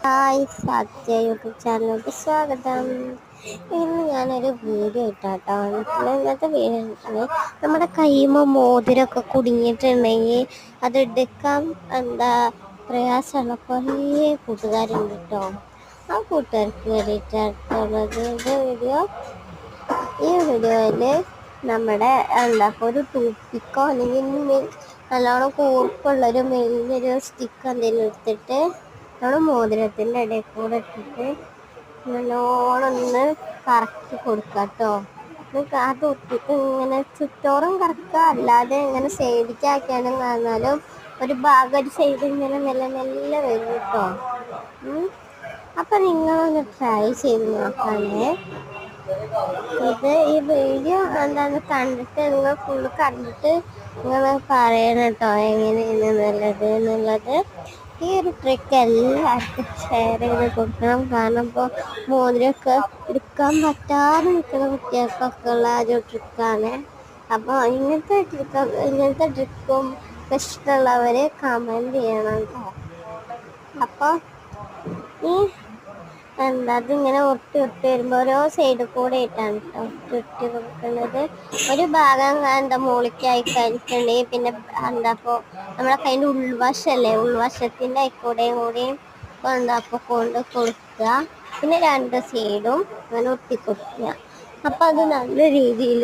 Hi സത്യ YouTube ചാനലിലോട്ട് സ്വാഗതം. ഇന്ന് ഞാനൊരു വീഡിയോ ഇട്ടാട്ടോ. ഇന്നത്തെ വീഡിയോ നമ്മുടെ കൈമ മോതിരമൊക്കെ കുടുങ്ങിയിട്ടുണ്ടെങ്കിൽ അതെടുക്കാൻ പ്രയാസമുള്ള കുറേ കൂട്ടുകാരുണ്ട് കേട്ടോ. ആ കൂട്ടുകാർക്ക് വേണ്ടിയിട്ടുള്ളത് ഈ വീഡിയോയിൽ നമ്മുടെ ഒരു ടൂപ്പിക്കോ അല്ലെങ്കിൽ നല്ലോണം കൂർപ്പുള്ളൊരു മെയിനൊരു സ്റ്റിക്ക് എന്തെങ്കിലും എടുത്തിട്ട് നമ്മൾ മോതിരത്തിൻ്റെ ഇടയിൽ കൂടെ ഇട്ടിട്ട് നല്ലോണം ഒന്ന് കറക്കി കൊടുക്കുക കേട്ടോ. ആ തൊട്ടിട്ട് ഇങ്ങനെ ചുറ്റോറും കറക്കുക, അല്ലാതെ ഇങ്ങനെ സൈഡിക്കാക്കിയാലും കാണാലും ഒരു ഭാഗം ഒരു സൈഡ് ഇങ്ങനെ മെല്ലെ മെല്ലെ വരും കേട്ടോ. അപ്പം നിങ്ങളൊന്ന് ട്രൈ ചെയ്ത് നോക്കാനേ. ഈ വീഡിയോ എന്താണെന്ന് കണ്ടിട്ട് നിങ്ങൾ ഫുള്ള് കണ്ടിട്ട് നിങ്ങൾ പറയണം കേട്ടോ എങ്ങനെയാണ് നല്ലത് എന്നുള്ളത്. ഈ ഒരു ട്രിക്ക് എല്ലാവർക്കും ഷെയർ ചെയ്ത് കൊടുക്കണം. കാരണം ഇപ്പോൾ മോതിരമൊക്കെ എടുക്കാൻ പറ്റാതെ നിൽക്കുന്ന കുട്ടികൾക്കൊക്കെ ഉള്ള ഒരു ട്രിക്കാണ്. അപ്പോൾ ഇങ്ങനത്തെ ട്രിക്കും ഇഷ്ടമുള്ളവർ കമൻറ്റ് ചെയ്യണം കേട്ടോ. അപ്പോൾ ഈ അതിങ്ങനെ ഒട്ടി വരുമ്പോൾ ഓരോ സൈഡിൽ കൂടെ ഇട്ടാണ് കേട്ടോ ഒട്ടി കൊടുക്കുന്നത്. ഒരു ഭാഗം മുകളിലേക്കായി കഴിഞ്ഞിട്ടുണ്ടെങ്കിൽ പിന്നെ അപ്പോൾ നമ്മളെ കയ്യിൻ്റെ ഉൾവശത്തിൻ്റെ കൂടെയും കൊണ്ട് കൊടുക്കുക. പിന്നെ രണ്ട് സൈഡും അങ്ങനെ ഒട്ടി കൊടുക്കുക. അപ്പം അത് നല്ല രീതിയിൽ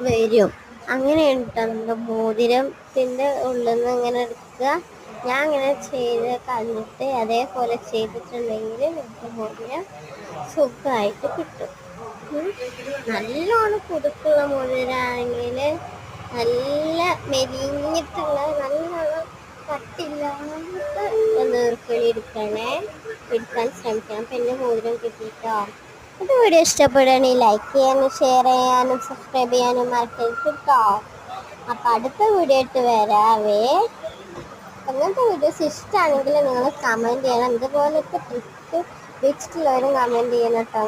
വരും. അങ്ങനെയാണ് കേട്ടോ നമ്മുടെ മോതിരത്തിൻ്റെ ഉള്ളിൽ നിന്ന് ഇങ്ങനെ എടുക്കുക. ഞാൻ ഇങ്ങനെ ചെയ്ത് കണ്ടിട്ട് അതേപോലെ ചെയ്തിട്ടുണ്ടെങ്കിൽ നമുക്ക് മോതിരം സുഖമായിട്ട് കിട്ടും. നല്ലോണം കുടുക്കുള്ള മോതിരമാണെങ്കിൽ നല്ല മെലിഞ്ഞിട്ടുള്ള നല്ലോണം കട്ടില്ലാത്ത നീർക്കണി എടുക്കാൻ ശ്രമിക്കണം. പിന്നെ മോതിരം കിട്ടിയിട്ടോ. ഇത് വീഡിയോ ഇഷ്ടപ്പെടുകയാണെങ്കിൽ ലൈക്ക് ചെയ്യാനും ഷെയർ ചെയ്യാനും സബ്സ്ക്രൈബ് ചെയ്യാനും മറക്കരുത് കേട്ടോ. അപ്പം അടുത്ത വീഡിയോ ആയിട്ട് വരാവേ. അങ്ങനത്തെ വീഡിയോസ് ഇഷ്ടമാണെങ്കിൽ നിങ്ങൾ കമൻറ്റ് ചെയ്യണം. ഇതുപോലത്തെ ട്രിക്ക് വെച്ചിട്ടുള്ളവരും കമൻറ്റ് ചെയ്യണം കേട്ടോ.